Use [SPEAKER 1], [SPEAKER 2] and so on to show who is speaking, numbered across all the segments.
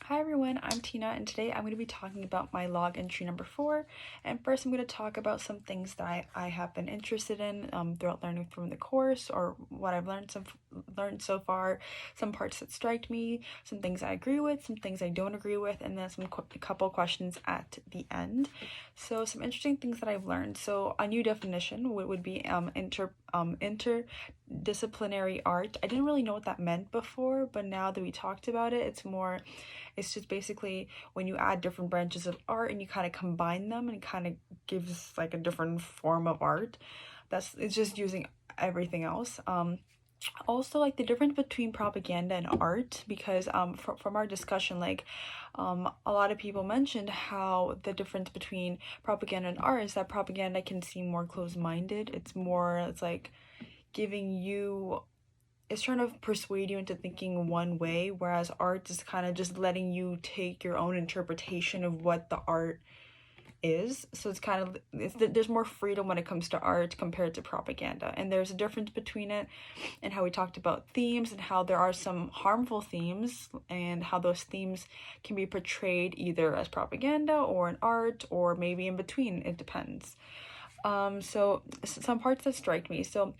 [SPEAKER 1] Hi everyone, I'm Teena, and today I'm going to be talking about my log entry number 4. And first I'm going to talk about some things that I have been interested in throughout learning from the course, or what I've learned so far, some parts that strike me, some things I agree with, some things I don't agree with, and then a couple questions at the end. So some interesting things that I've learned. So a new definition would be interdisciplinary art. I didn't really know what that meant before, but now that we talked about it, it's just basically when you add different branches of art and you kind of combine them, and it kind of gives like a different form of art. It's just using everything else. Also, like the difference between propaganda and art, because from our discussion, a lot of people mentioned how the difference between propaganda and art is that propaganda can seem more closed-minded. It's like giving you, it's trying to persuade you into thinking one way, whereas art is kind of just letting you take your own interpretation of what the art is. So there's more freedom when it comes to art compared to propaganda, and there's a difference between it, and how we talked about themes and how there are some harmful themes and how those themes can be portrayed either as propaganda or in art, or maybe in between. It depends. So some parts that strike me. So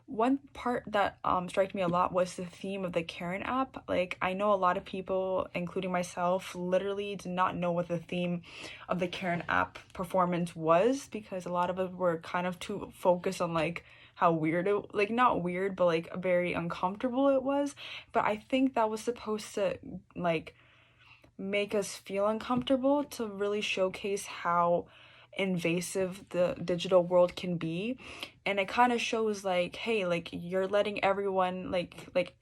[SPEAKER 1] one part that struck me a lot was the theme of the Karen app. Like, I know a lot of people, including myself, literally did not know what the theme of the Karen app performance was, because a lot of us were kind of too focused on like how weird it, like not weird, but like very uncomfortable it was. But I think that was supposed to like make us feel uncomfortable, to really showcase how invasive the digital world can be. And it kind of shows like, hey, like you're letting everyone like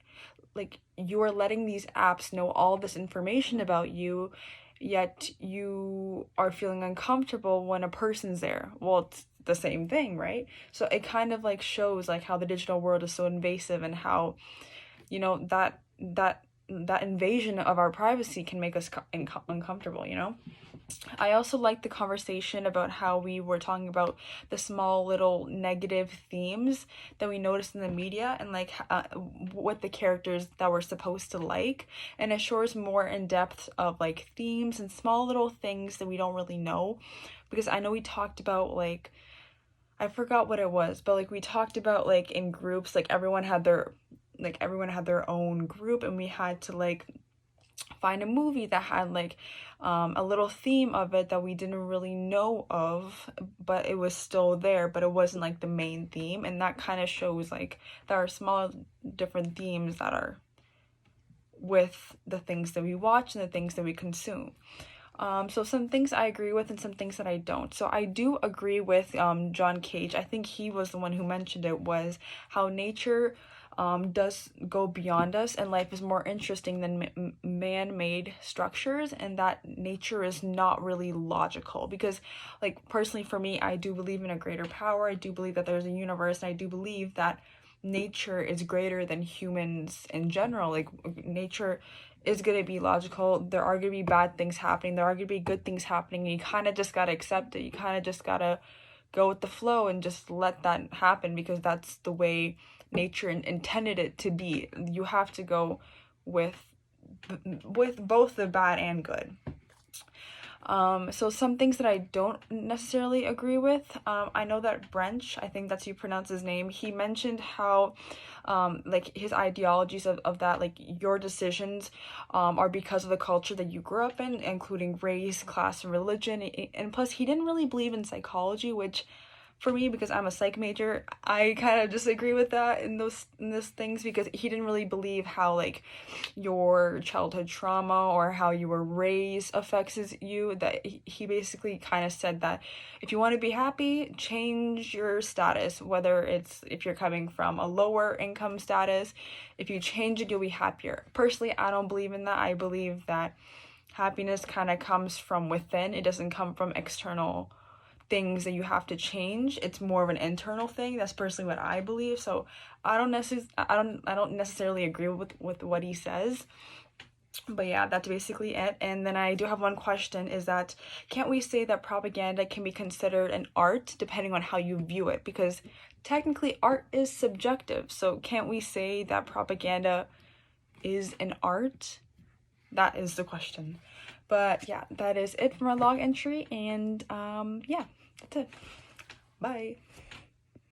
[SPEAKER 1] you are letting these apps know all this information about you, yet you are feeling uncomfortable when a person's there. Well, it's the same thing, right? So it kind of like shows like how the digital world is so invasive, and how that invasion of our privacy can make us uncomfortable. I also liked the conversation about how we were talking about the small little negative themes that we noticed in the media, and like what the characters that we're supposed to like, and it shows more in depth of like themes and small little things that we don't really know. Because I know we talked about, like, I forgot what it was, but like we talked about like in groups, like everyone had their own group, and we had to like find a movie that had like a little theme of it that we didn't really know of, but it was still there, but it wasn't like the main theme. And that kind of shows like there are small different themes that are with the things that we watch and the things that we consume. So some things I agree with and some things that I don't. So I do agree with John Cage. I think he was the one who mentioned it, was how nature does go beyond us, and life is more interesting than man-made structures, and that nature is not really logical. Because, like, personally for me, I do believe in a greater power. I do believe that there's a universe, and I do believe that nature is greater than humans in general. Like, nature is going to be logical. There are going to be bad things happening. There are going to be good things happening. And you kind of just got to accept it. You kind of just got to go with the flow and just let that happen, because that's the way nature intended it to be. You have to go with both the bad and good. So some things that I don't necessarily agree with. I know that Brench, I think that's how you pronounce his name, he mentioned how like his ideologies of that, like your decisions are because of the culture that you grew up in, including race, class, and religion. And plus, he didn't really believe in psychology, which for me, because I'm a psych major, I kind of disagree with that in those things, because he didn't really believe how like your childhood trauma or how you were raised affects you. That he basically kind of said that if you want to be happy, change your status, whether it's if you're coming from a lower income status. If you change it, you'll be happier. Personally, I don't believe in that. I believe that happiness kind of comes from within. It doesn't come from external things that you have to change. It's more of an internal thing. That's personally what I believe. So I don't necessarily agree with what he says. But yeah, that's basically it. And then I do have one question, is that can't we say that propaganda can be considered an art depending on how you view it? Because technically art is subjective. So can't we say that propaganda is an art? That is the question. But yeah, that is it for my log entry, and yeah, that's it. Bye.